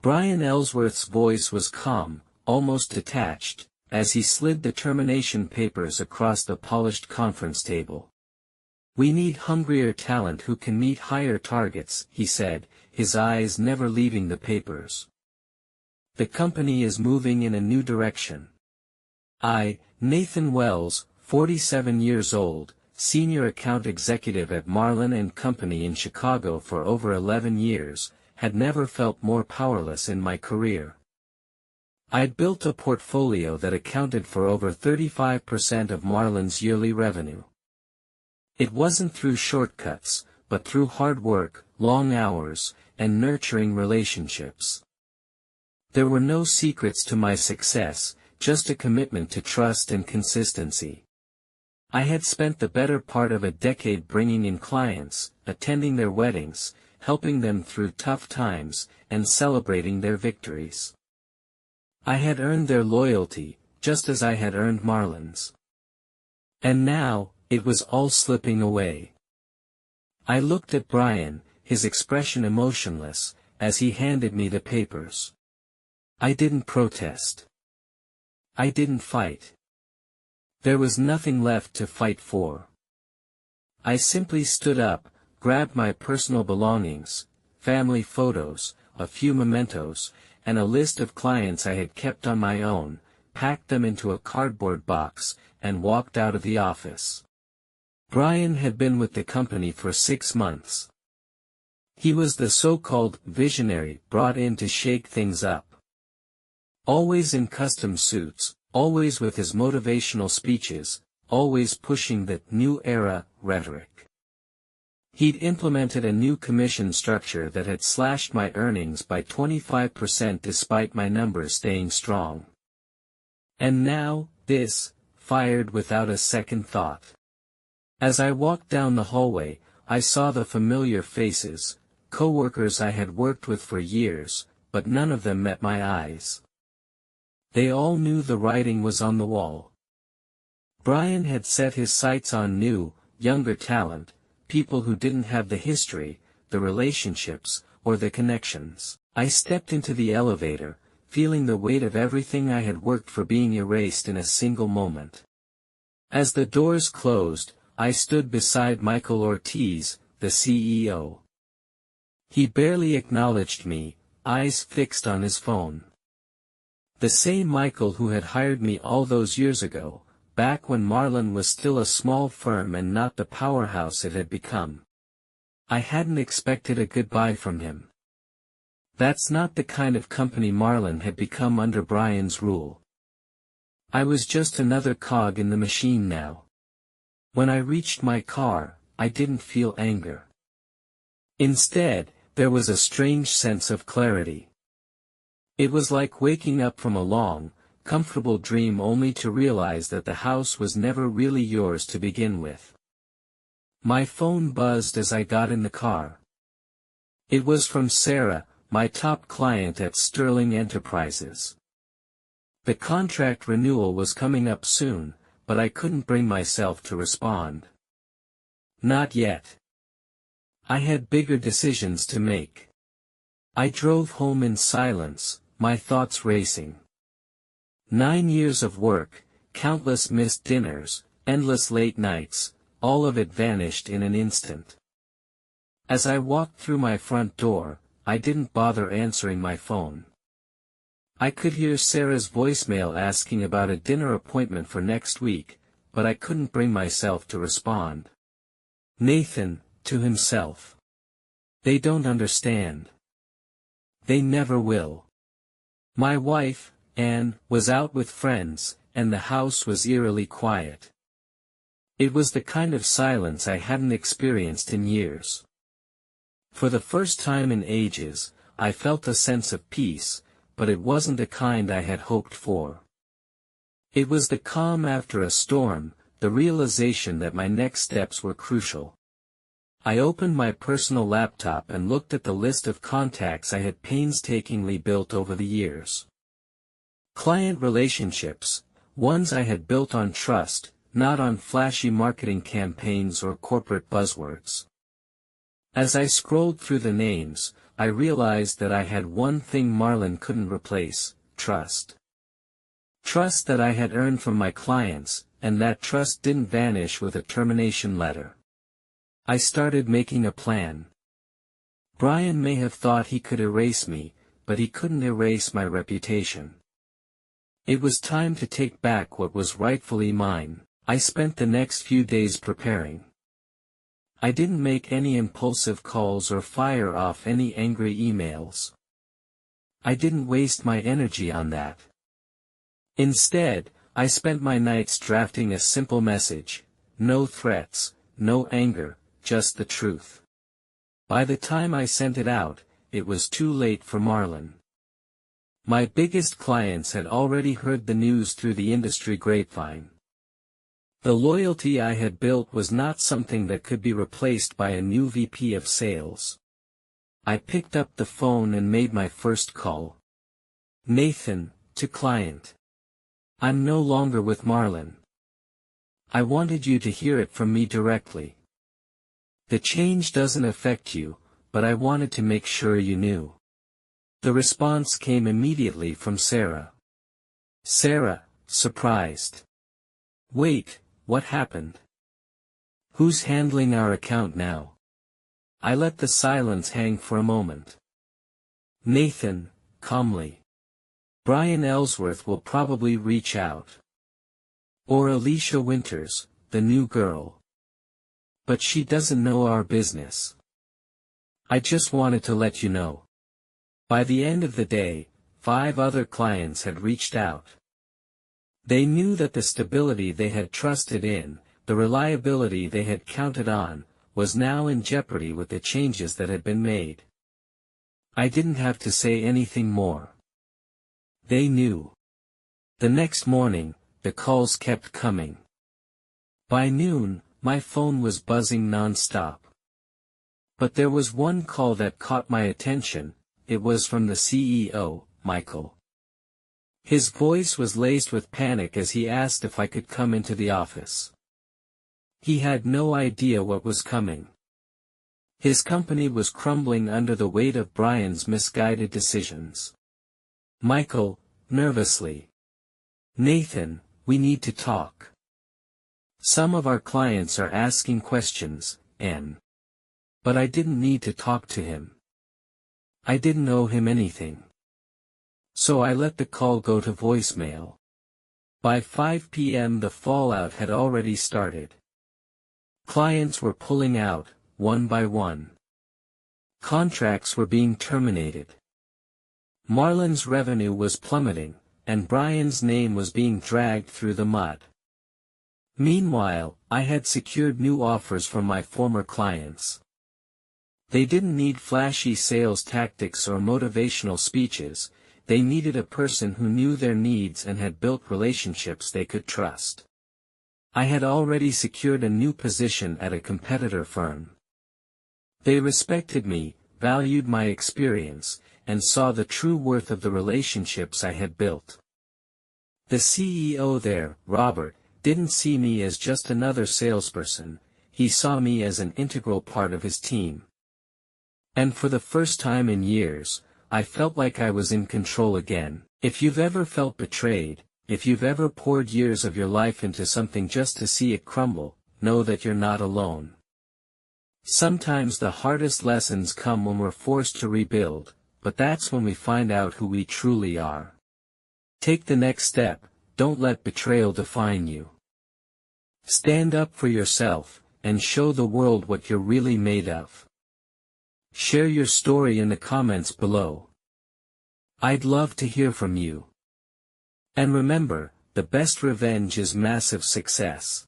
Brian Ellsworth's voice was calm, almost detached, as he slid the termination papers across the polished conference table. "We need hungrier talent who can meet higher targets," he said, his eyes never leaving the papers. "The company is moving in a new direction. I, Nathan Wells, 47 years old, senior account executive at Marlin & Company in Chicago for over 11 years, had never felt more powerless in my career. I'd built a portfolio that accounted for over 35% of Marlin's yearly revenue. It wasn't through shortcuts, but through hard work, long hours, and nurturing relationships. There were no secrets to my success, just a commitment to trust and consistency. I had spent the better part of a decade bringing in clients, attending their weddings, helping them through tough times, and celebrating their victories. I had earned their loyalty, just as I had earned Marlin's. And now, it was all slipping away. I looked at Brian, his expression emotionless, as he handed me the papers. I didn't protest. I didn't fight. There was nothing left to fight for. I simply stood up, grabbed my personal belongings, family photos, a few mementos, and a list of clients I had kept on my own, packed them into a cardboard box, and walked out of the office. Brian had been with the company for 6 months. He was the so-called visionary brought in to shake things up. Always in custom suits, always with his motivational speeches, always pushing the new era rhetoric. He'd implemented a new commission structure that had slashed my earnings by 25% despite my numbers staying strong. And now, this, fired without a second thought. As I walked down the hallway, I saw the familiar faces, co-workers I had worked with for years, but none of them met my eyes. They all knew the writing was on the wall. Brian had set his sights on new, younger talent, people who didn't have the history, the relationships, or the connections. I stepped into the elevator, feeling the weight of everything I had worked for being erased in a single moment. As the doors closed, I stood beside Michael Ortiz, the CEO. He barely acknowledged me, eyes fixed on his phone. The same Michael who had hired me all those years ago, back when Marlin was still a small firm and not the powerhouse it had become. I hadn't expected a goodbye from him. That's not the kind of company Marlin had become under Brian's rule. I was just another cog in the machine now. When I reached my car, I didn't feel anger. Instead, there was a strange sense of clarity. It was like waking up from a long, comfortable dream only to realize that the house was never really yours to begin with. My phone buzzed as I got in the car. It was from Sarah, my top client at Sterling Enterprises. The contract renewal was coming up soon, but I couldn't bring myself to respond. Not yet. I had bigger decisions to make. I drove home in silence, my thoughts racing. 9 years of work, countless missed dinners, endless late nights, all of it vanished in an instant. As I walked through my front door, I didn't bother answering my phone. I could hear Sarah's voicemail asking about a dinner appointment for next week, but I couldn't bring myself to respond. Nathan, to himself. They don't understand. They never will. My wife, Anne, was out with friends, and the house was eerily quiet. It was the kind of silence I hadn't experienced in years. For the first time in ages, I felt a sense of peace, but it wasn't the kind I had hoped for. It was the calm after a storm, the realization that my next steps were crucial. I opened my personal laptop and looked at the list of contacts I had painstakingly built over the years. Client relationships, ones I had built on trust, not on flashy marketing campaigns or corporate buzzwords. As I scrolled through the names, I realized that I had one thing Marlon couldn't replace: trust. Trust that I had earned from my clients, and that trust didn't vanish with a termination letter. I started making a plan. Brian may have thought he could erase me, but he couldn't erase my reputation. It was time to take back what was rightfully mine. I spent the next few days preparing. I didn't make any impulsive calls or fire off any angry emails. I didn't waste my energy on that. Instead, I spent my nights drafting a simple message: no threats, no anger, just the truth. By the time I sent it out, it was too late for Marlon. My biggest clients had already heard the news through the industry grapevine. The loyalty I had built was not something that could be replaced by a new VP of sales. I picked up the phone and made my first call. Nathan, to client. I'm no longer with Marlon. I wanted you to hear it from me directly. The change doesn't affect you, but I wanted to make sure you knew. The response came immediately from Sarah. Sarah, surprised. Wait, what happened? Who's handling our account now? I let the silence hang for a moment. Nathan, calmly. Brian Ellsworth will probably reach out. Or Alicia Winters, the new girl. But she doesn't know our business. I just wanted to let you know. By the end of the day, 5 other clients had reached out. They knew that the stability they had trusted in, the reliability they had counted on, was now in jeopardy with the changes that had been made. I didn't have to say anything more. They knew. The next morning, the calls kept coming. By noon, my phone was buzzing non-stop. But there was one call that caught my attention. It was from the CEO, Michael. His voice was laced with panic as he asked if I could come into the office. He had no idea what was coming. His company was crumbling under the weight of Brian's misguided decisions. Michael, nervously. Nathan, we need to talk. Some of our clients are asking questions, N. But I didn't need to talk to him. I didn't owe him anything. So I let the call go to voicemail. By 5 p.m. the fallout had already started. Clients were pulling out, one by one. Contracts were being terminated. Marlon's revenue was plummeting, and Brian's name was being dragged through the mud. Meanwhile, I had secured new offers from my former clients. They didn't need flashy sales tactics or motivational speeches. They needed a person who knew their needs and had built relationships they could trust. I had already secured a new position at a competitor firm. They respected me, valued my experience, and saw the true worth of the relationships I had built. The CEO there, Robert, didn't see me as just another salesperson. He saw me as an integral part of his team. And for the first time in years, I felt like I was in control again. If you've ever felt betrayed, if you've ever poured years of your life into something just to see it crumble, know that you're not alone. Sometimes the hardest lessons come when we're forced to rebuild, but that's when we find out who we truly are. Take the next step, don't let betrayal define you. Stand up for yourself, and show the world what you're really made of. Share your story in the comments below. I'd love to hear from you. And remember, the best revenge is massive success.